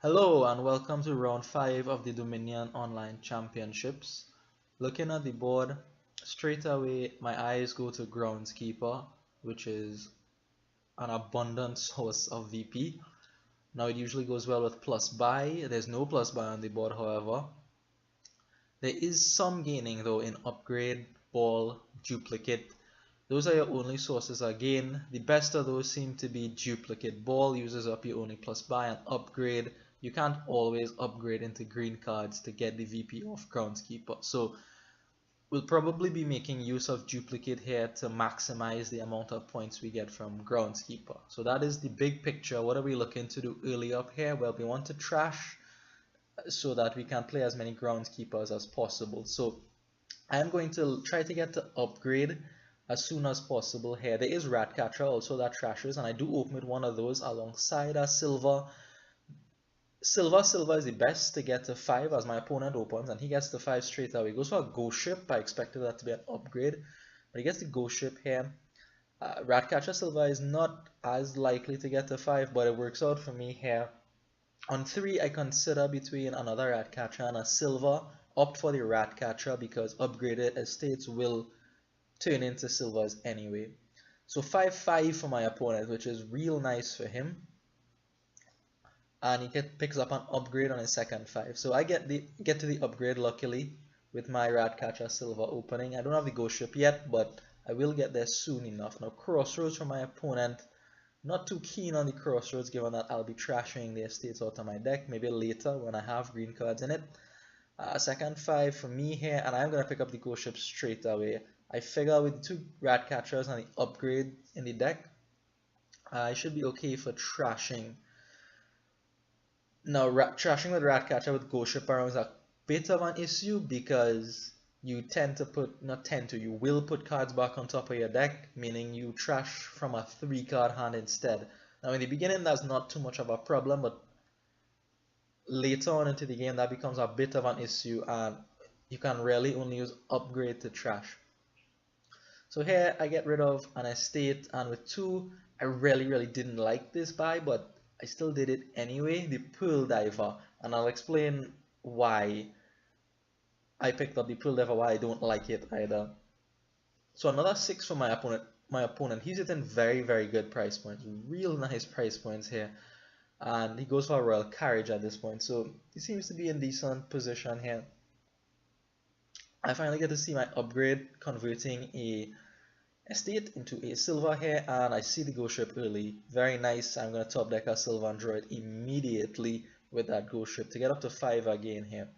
Hello and welcome to round 5 of the Dominion Online Championships. Looking at the board, straight away my eyes go to Groundskeeper, which is an abundant source of VP. Now it usually goes well with plus buy. There's no plus buy on the board, however. There is some gaining though in upgrade, ball, duplicate. Those are your only sources of gain. The best of those seem to be duplicate. Ball uses up your only plus buy, and upgrade, you can't always upgrade into green cards to get the VP of Groundskeeper. So we'll probably be making use of duplicate here to maximize the amount of points we get from Groundskeeper. So that is the big picture. What are we looking to do early up here? Well, we want to trash so that we can play as many Groundskeepers as possible. So I'm going to try to get to upgrade as soon as possible here. There is Ratcatcher also that trashes, and I do open with one of those alongside a Silver. Silver is the best to get to 5 as my opponent opens, and he gets to 5 straight away. He goes for a Ghost Ship. I expected that to be an upgrade, but he gets the Ghost Ship here. Ratcatcher Silver is not as likely to get to 5, but it works out for me here. On 3, I consider between another Ratcatcher and a Silver. Opt for the Ratcatcher because upgraded estates will turn into silvers anyway. So 5-5 for my opponent, which is real nice for him. And he picks up an upgrade on his second 5. So I get to the upgrade luckily with my Ratcatcher Silver opening. I don't have the Ghost Ship yet, but I will get there soon enough. Now Crossroads for my opponent. Not too keen on the Crossroads given that I'll be trashing the estates out of my deck. Maybe later when I have green cards in it. Second 5 for me here, and I'm going to pick up the Ghost Ship straight away. I figure with the 2 Ratcatchers and the upgrade in the deck, I should be okay for trashing. Now, trashing with Ratcatcher with Ghost Ship around is a bit of an issue because you tend to put, not tend to, you will put cards back on top of your deck, meaning you trash from a 3-card hand instead. Now, in the beginning, that's not too much of a problem, but later on into the game, that becomes a bit of an issue, and you can really only use upgrade to trash. So here I get rid of an estate, and with 2, I really didn't like this buy, but I still did it anyway, the Pearl Diver, and I'll explain why I picked up the Pearl Diver, why I don't like it either. So another 6 for my opponent. He's hitting very good price points, real nice price points here, and he goes for a Royal Carriage at this point, so he seems to be in decent position here. I finally get to see my upgrade converting a estate into a silver here, and I see the Ghost Ship early. Very nice. I'm going to top deck a silver and draw it immediately with that Ghost Ship to get up to 5 again here.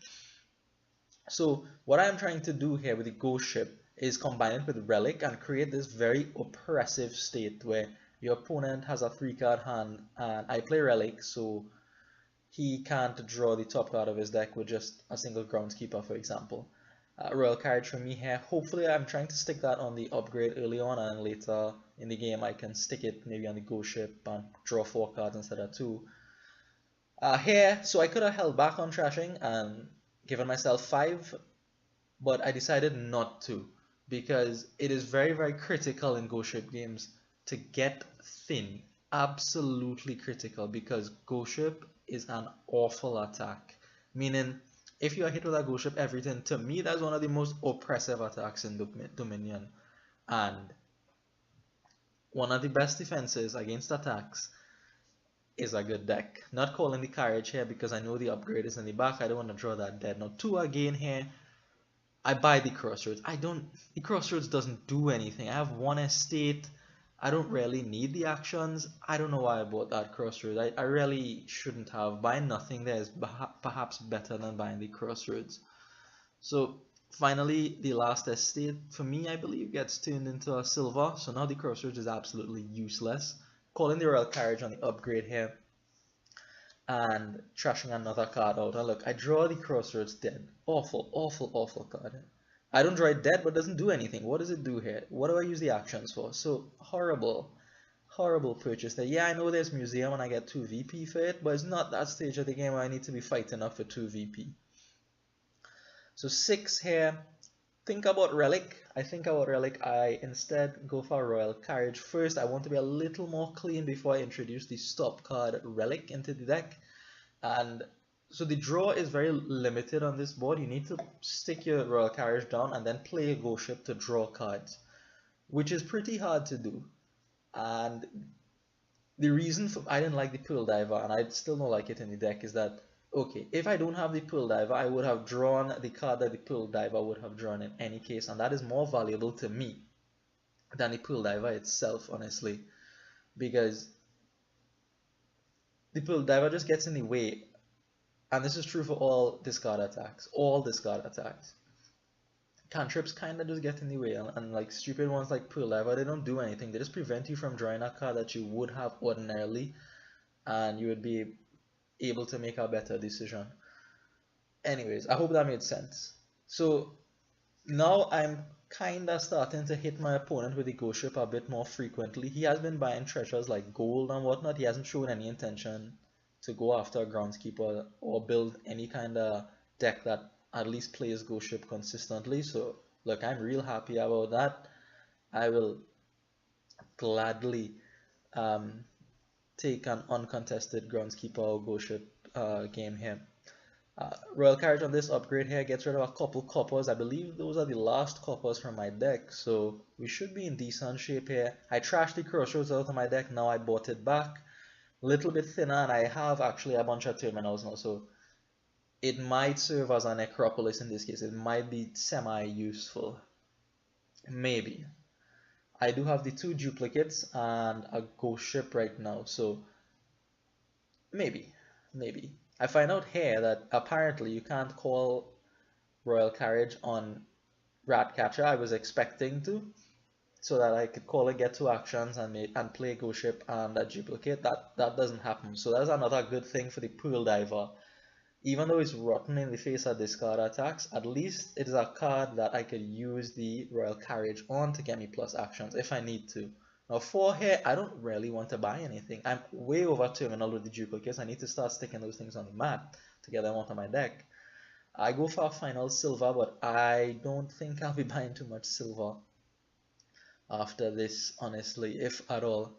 So what I'm trying to do here with the Ghost Ship is combine it with Relic and create this very oppressive state where your opponent has a 3-card hand and I play Relic, so he can't draw the top card of his deck with just a single Groundskeeper, for example. Royal Carriage for me here. Hopefully I'm trying to stick that on the upgrade early on, and later in the game I can stick it maybe on the Ghost Ship and draw 4 cards instead of 2. Here, so I could have held back on trashing and given myself 5, but I decided not to because it is very critical in Ghost Ship games to get thin. Absolutely critical, because Ghost Ship is an awful attack, meaning if you are hit with a Ghost Ship, everything, to me, that's one of the most oppressive attacks in Dominion. And one of the best defenses against attacks is a good deck. Not calling the Carriage here because I know the upgrade is in the back. I don't want to draw that dead. Now 2 again here. I buy the Crossroads. The Crossroads doesn't do anything. I have 1 estate. I don't really need the actions. I don't know why I bought that Crossroads. I really shouldn't have. Buying nothing there is perhaps better than buying the Crossroads. So finally, the last estate for me, I believe, gets turned into a silver. So now the Crossroads is absolutely useless. Calling the Royal Carriage on the upgrade here and trashing another card out. And look, I draw the Crossroads dead. Awful card. I don't draw it dead, but it doesn't do anything. What does it do here? What do I use the actions for? So horrible purchase there. Yeah, I know there's Museum and I get 2 VP for it, but it's not that stage of the game where I need to be fighting up for 2 VP. So 6 here. Think about Relic. I instead go for Royal Carriage. First, I want to be a little more clean before I introduce the stop card Relic into the deck. And so the draw is very limited on this board. You need to stick your Royal Carriage down and then play a Ghost Ship to draw cards, which is pretty hard to do. And the reason for I didn't like the Pearl Diver, and I still don't like it in the deck, is that okay, if I don't have the Pearl Diver, I would have drawn the card that the Pearl Diver would have drawn in any case, and that is more valuable to me than the Pearl Diver itself, honestly, because the Pearl Diver just gets in the way, and this is true for all discard attacks. All discard attacks. Cantrips kind of just get in the way, and like stupid ones like Pearl Diver, they don't do anything. They just prevent you from drawing a card that you would have ordinarily, and you would be able to make a better decision. Anyways, I hope that made sense. So now I'm kinda starting to hit my opponent with the Ghost Ship a bit more frequently. He has been buying treasures like gold and whatnot. He hasn't shown any intention to go after a Groundskeeper or build any kind of deck that at least plays Ghost Ship consistently. So look, I'm real happy about that. I will gladly take an uncontested Groundskeeper or Ghost Ship game here. Royal Carriage on this upgrade here gets rid of a couple coppers. I believe those are the last coppers from my deck, so we should be in decent shape here. I trashed the Crossroads out of my deck, now I bought it back. A little bit thinner, and I have actually a bunch of terminals now, so it might serve as a Necropolis in this case. It might be semi-useful. Maybe. I do have the 2 duplicates and a Ghost Ship right now, so maybe. I find out here that apparently you can't call Royal Carriage on Ratcatcher. I was expecting to, so that I could call it, get 2 actions, and play Ghost Ship and a duplicate. That doesn't happen. So that's another good thing for the Pearl Diver. Even though it's rotten in the face of discard attacks, at least it is a card that I could use the Royal Carriage on to get me plus actions if I need to. Now 4 here, I don't really want to buy anything. I'm way over terminal with the duplicates. I need to start sticking those things on the mat to get them out of my deck. I go for a final silver, but I don't think I'll be buying too much silver after this, honestly, if at all.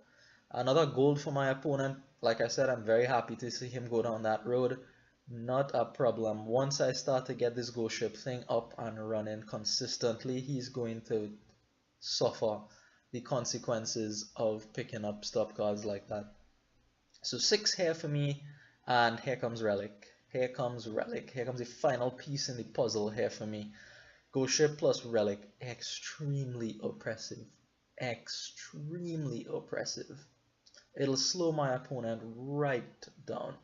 Another gold for my opponent. Like I said, I'm very happy to see him go down that road. Not a problem. Once I start to get this Ghost Ship thing up and running consistently, he's going to suffer the consequences of picking up stop cards like that. So 6 here for me, and here comes Relic. Here comes the final piece in the puzzle here for me. Ghost Ship plus Relic, extremely oppressive. It'll slow my opponent right down.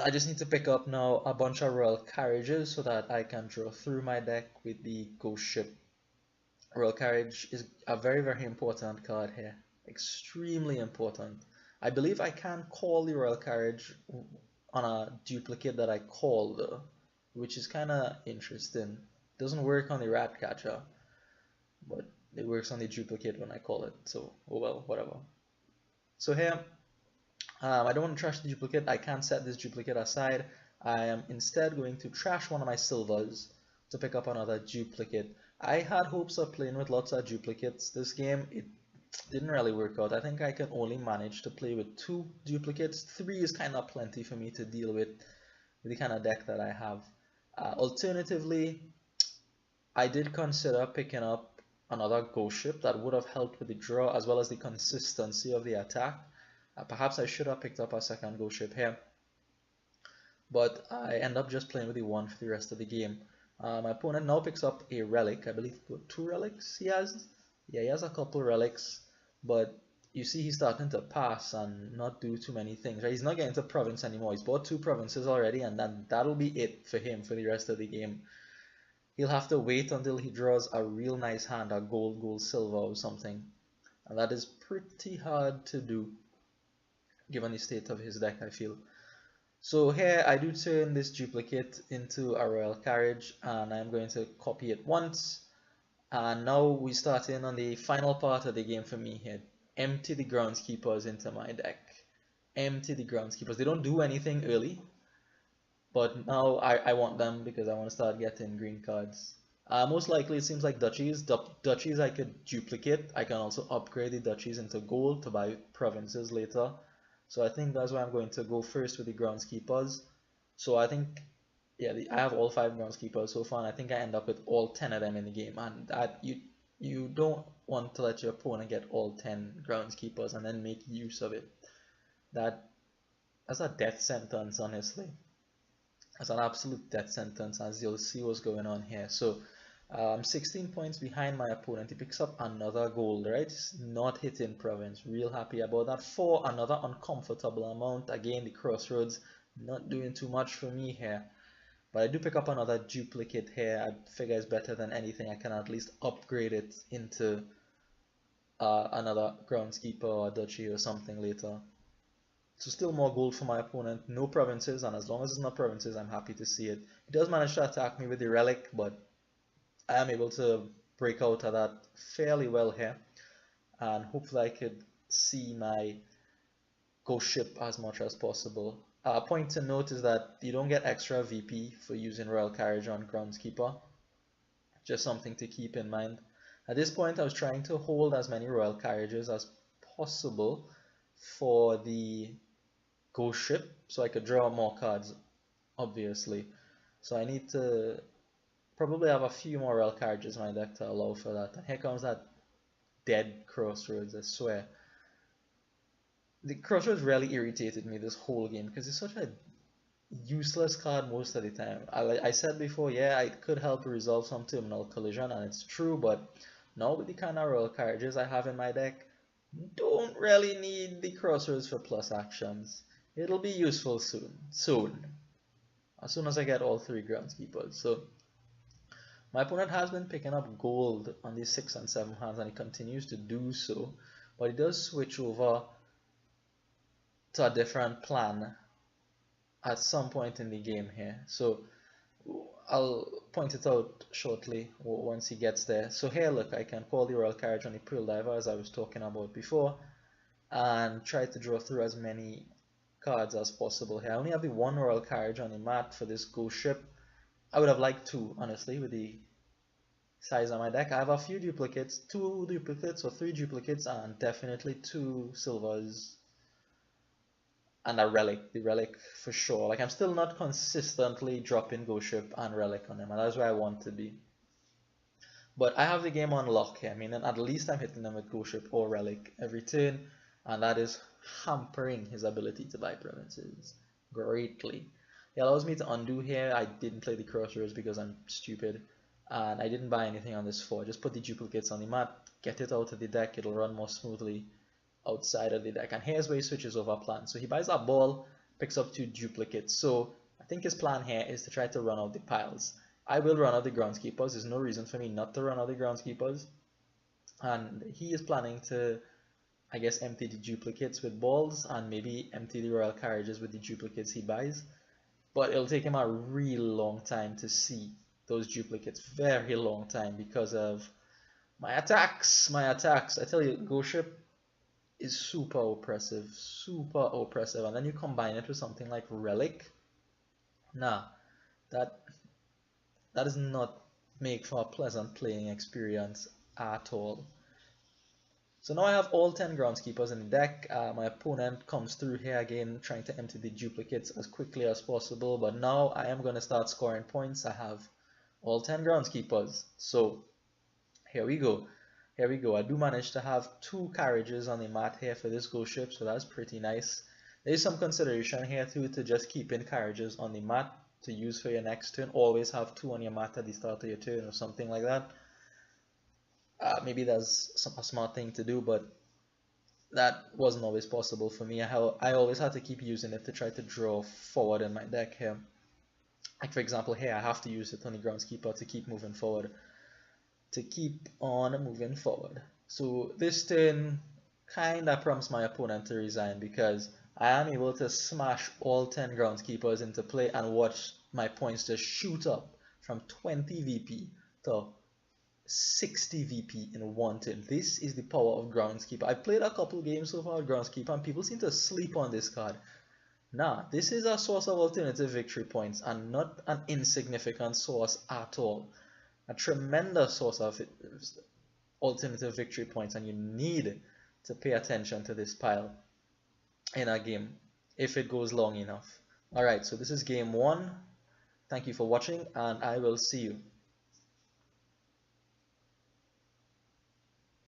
I just need to pick up now a bunch of Royal Carriages so that I can draw through my deck with the Ghost Ship. Royal Carriage is a very, very important card here. Extremely important. I believe I can call the Royal Carriage on a duplicate that I call though, which is kind of interesting. Doesn't work on the Ratcatcher, but it works on the duplicate when I call it. So, oh well, whatever. So here, I don't want to trash the duplicate. I can't set this duplicate aside. I am instead going to trash one of my silvers to pick up another duplicate. I had hopes of playing with lots of duplicates this game. It didn't really work out. I think I can only manage to play with 2 duplicates. 3 is kind of plenty for me to deal with the kind of deck that I have. Alternatively, I did consider picking up another Ghost Ship that would have helped with the draw as well as the consistency of the attack. Perhaps I should have picked up a second Ghost Ship here, but I end up just playing with the 1 for the rest of the game. My opponent now picks up a Relic. I believe 2 relics he has. Yeah, he has a couple relics, but you see he's starting to pass and not do too many things. Right? He's not getting to province anymore. He's bought 2 provinces already, and then that'll be it for him for the rest of the game. He'll have to wait until he draws a real nice hand, a gold, silver or something, and that is pretty hard to do given the state of his deck, I feel. So here I do turn this duplicate into a Royal Carriage, and I'm going to copy it once. And now we start in on the final part of the game for me here. Empty the Groundskeepers into my deck. Empty the Groundskeepers. They don't do anything early, but now I want them because I want to start getting green cards. Most likely it seems like duchies. Duchies I could duplicate. I can also upgrade the duchies into gold to buy provinces later. So I think that's why I'm going to go first with the Groundskeepers. So I think, yeah, I have all 5 Groundskeepers so far, and I think I end up with all 10 of them in the game. And that you don't want to let your opponent get all 10 Groundskeepers and then make use of it. That's a death sentence, honestly. That's an absolute death sentence, as you'll see what's going on here. So 16 points behind my opponent. He picks up another gold, right? He's not hitting province. Real happy about that. For another uncomfortable amount. Again, the crossroads not doing too much for me here. But I do pick up another duplicate here. I figure it's better than anything. I can at least upgrade it into another groundskeeper or duchy or something later. So still more gold for my opponent. No provinces, and as long as it's not provinces, I'm happy to see it. He does manage to attack me with the Relic, but I am able to break out of that fairly well here, and hopefully I could see my ghost ship as much as possible. A point to note is that you don't get extra VP for using Royal Carriage on Groundskeeper. Just something to keep in mind. At this point I was trying to hold as many Royal Carriages as possible for the ghost ship so I could draw more cards, obviously. So I need to probably have a few more Royal Carriages in my deck to allow for that. And here comes that dead Crossroads, I swear. The Crossroads really irritated me this whole game because it's such a useless card most of the time. I said before, yeah, it could help resolve some terminal collision, and it's true, but now with the kind of Royal Carriages I have in my deck, don't really need the Crossroads for plus actions. It'll be useful soon. As soon as I get all 3 Groundskeepers. So my opponent has been picking up gold on these 6 and 7 hands, and he continues to do so, but he does switch over to a different plan at some point in the game here. So I'll point it out shortly once he gets there. So here, look, I can call the Royal Carriage on the Pearl Diver as I was talking about before, and try to draw through as many cards as possible here. I only have the 1 Royal Carriage on the mat for this ghost ship. I would have liked 2, honestly, with the size of my deck. I have a few duplicates, 2 duplicates or 3 duplicates, and definitely 2 silvers and a Relic, the Relic for sure. Like, I'm still not consistently dropping ghost ship and Relic on them, and that's where I want to be. But I have the game on lock here, meaning at least I'm hitting them with ghost ship or Relic every turn, and that is hampering his ability to buy provinces greatly. It allows me to undo here. I didn't play the crossroads because I'm stupid, and I didn't buy anything on this 4. Just put the duplicates on the mat, get it out of the deck, it'll run more smoothly outside of the deck. And here's where he switches over plan. So he buys that ball, picks up 2 duplicates. So I think his plan here is to try to run out the piles. I will run out the Groundskeepers. There's no reason for me not to run out the Groundskeepers. And he is planning to, I guess, empty the duplicates with balls and maybe empty the Royal Carriages with the duplicates he buys. But it'll take him a real long time to see those duplicates. Very long time because of my attacks. I tell you, ghost ship is super oppressive, and then you combine it with something like Relic. Nah, that does not make for a pleasant playing experience at all. So now I have all 10 Groundskeepers in the deck. My opponent comes through here again, trying to empty the duplicates as quickly as possible, but now I am going to start scoring points. I have all 10 Groundskeepers. So here we go. I do manage to have 2 carriages on the mat here for this ghost ship, so that's pretty nice. There is some consideration here too to just keep in carriages on the mat to use for your next turn. Always have 2 on your mat at the start of your turn or something like that. Maybe that's a smart thing to do, but that wasn't always possible for me. I always had to keep using it to try to draw forward in my deck here. Like for example here, I have to use it on the Groundskeeper to keep moving forward. So this turn kinda prompts my opponent to resign because I am able to smash all 10 Groundskeepers into play and watch my points just shoot up from 20 VP to 60 VP in one turn. This is the power of Groundskeeper. I've played a couple games so far with Groundskeeper and people seem to sleep on this card. Nah, this is a source of alternative victory points and not an insignificant source at all. A tremendous source of alternative victory points, and you need to pay attention to this pile. in a game if it goes long enough. Alright, so this is game one. Thank you for watching, and I will see you